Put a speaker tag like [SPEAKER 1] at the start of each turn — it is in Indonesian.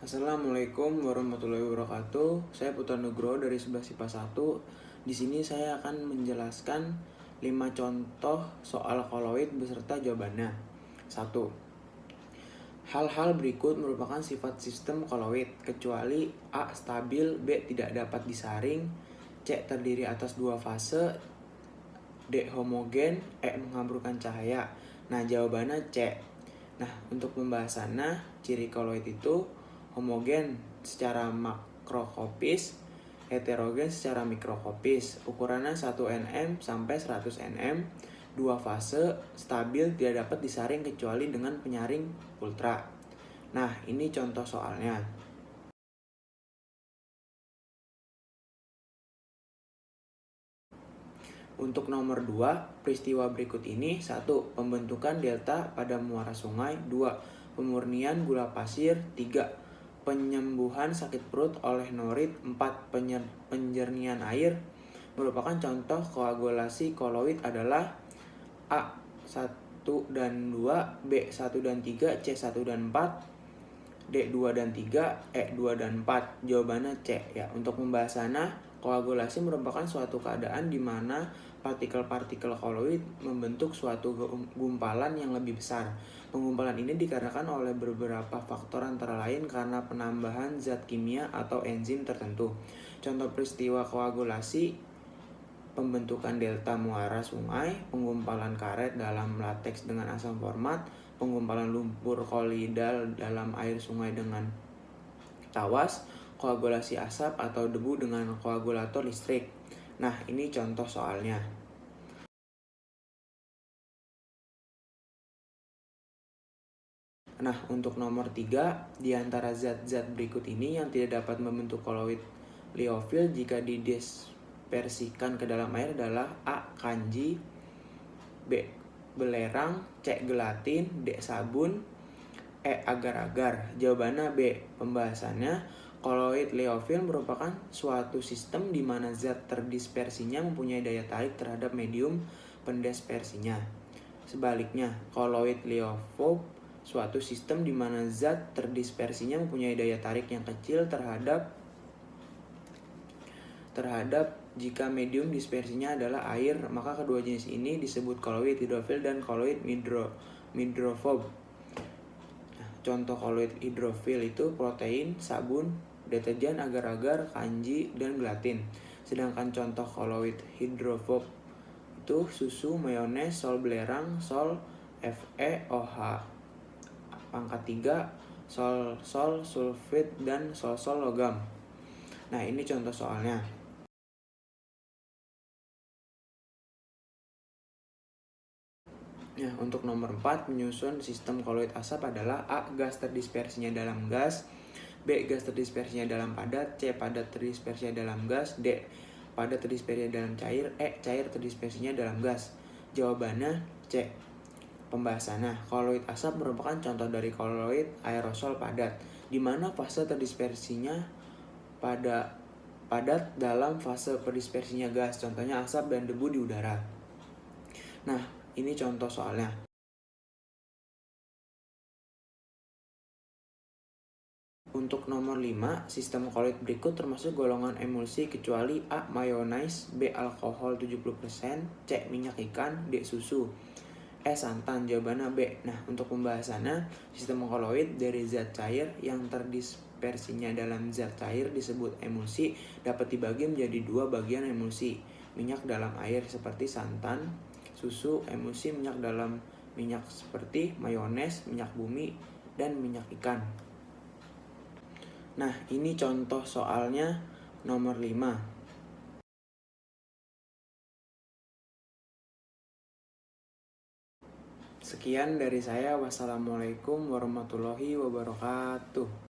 [SPEAKER 1] Assalamualaikum warahmatullahi wabarakatuh. Saya Putra Nugroho dari 11 IPA 1. Di sini saya akan menjelaskan 5 contoh soal koloid beserta jawabannya. 1. Hal-hal berikut merupakan sifat sistem koloid kecuali A. Stabil, B. Tidak dapat disaring, C. Terdiri atas dua fase, D. Homogen, E. Menghamburkan cahaya. Nah, jawabannya C. Nah, untuk pembahasannya, ciri koloid itu homogen secara makroskopis, heterogen secara mikroskopis. Ukurannya 1 nm sampai 100 nm, dua fase, stabil, tidak dapat disaring kecuali dengan penyaring ultra. Nah, ini contoh soalnya. Untuk nomor 2, peristiwa berikut ini: 1. Pembentukan delta pada muara sungai. 2. Pemurnian gula pasir. 3. Penyembuhan sakit perut oleh norit. 4. Penjernihan air. Merupakan contoh koagulasi koloid adalah A. 1 dan 2, B. 1 dan 3, C. 1 dan 4, D. 2 dan 3, E. 2 dan 4. Jawabannya C. Ya, untuk pembahasannya, koagulasi merupakan suatu keadaan di mana partikel-partikel koloid membentuk suatu gumpalan yang lebih besar. Penggumpalan ini dikarenakan oleh beberapa faktor, antara lain karena penambahan zat kimia atau enzim tertentu. Contoh peristiwa koagulasi: pembentukan delta muara sungai, penggumpalan karet dalam lateks dengan asam format, penggumpalan lumpur koloidal dalam air sungai dengan tawas, koagulasi asap atau debu dengan koagulator listrik. Nah, ini contoh soalnya. Nah, untuk nomor 3, di antara zat-zat berikut ini yang tidak dapat membentuk koloid liofil jika didispersikan ke dalam air adalah A. Kanji, B. belerang, C. gelatin, D. sabun, E. agar-agar. Jawabannya B. Pembahasannya, koloid liofil merupakan suatu sistem di mana zat terdispersinya mempunyai daya tarik terhadap medium pendispersinya. Sebaliknya, koloid liofil suatu sistem di mana zat terdispersinya mempunyai daya tarik yang kecil terhadap jika medium dispersinya adalah air, maka kedua jenis ini disebut koloid hidrofil dan koloid hidrofob. Contoh koloid hidrofil itu protein, sabun, deterjen, agar-agar, kanji, dan gelatin. Sedangkan contoh koloid hidrofob itu susu, mayones, sol belerang, sol FeOH pangkat 3, sol sulfit, dan sol logam. Nah, ini contoh soalnya. Nah, untuk nomor 4, menyusun sistem koloid asap adalah A. Gas terdispersinya dalam gas, B. Gas terdispersinya dalam padat, C. Padat terdispersinya dalam gas, D. Padat terdispersinya dalam cair, E. Cair terdispersinya dalam gas. Jawabannya C. Pembahasannya, koloid asap merupakan contoh dari koloid aerosol padat, di mana fase terdispersinya padat dalam fase perdispersinya gas, contohnya asap dan debu di udara. Nah, ini contoh soalnya. Untuk nomor 5, sistem koloid berikut termasuk golongan emulsi kecuali A. mayonnaise, B. alkohol 70%, C. minyak ikan, D. susu, E. santan. Jawabannya B. Nah, untuk pembahasannya, sistem koloid dari zat cair yang terdispersinya dalam zat cair disebut emulsi, dapat dibagi menjadi dua bagian emulsi: minyak dalam air seperti santan, susu, emulsi minyak dalam minyak seperti mayones, minyak bumi, dan minyak ikan. Nah, ini contoh soalnya nomor 5. Sekian dari saya. Wassalamualaikum warahmatullahi wabarakatuh.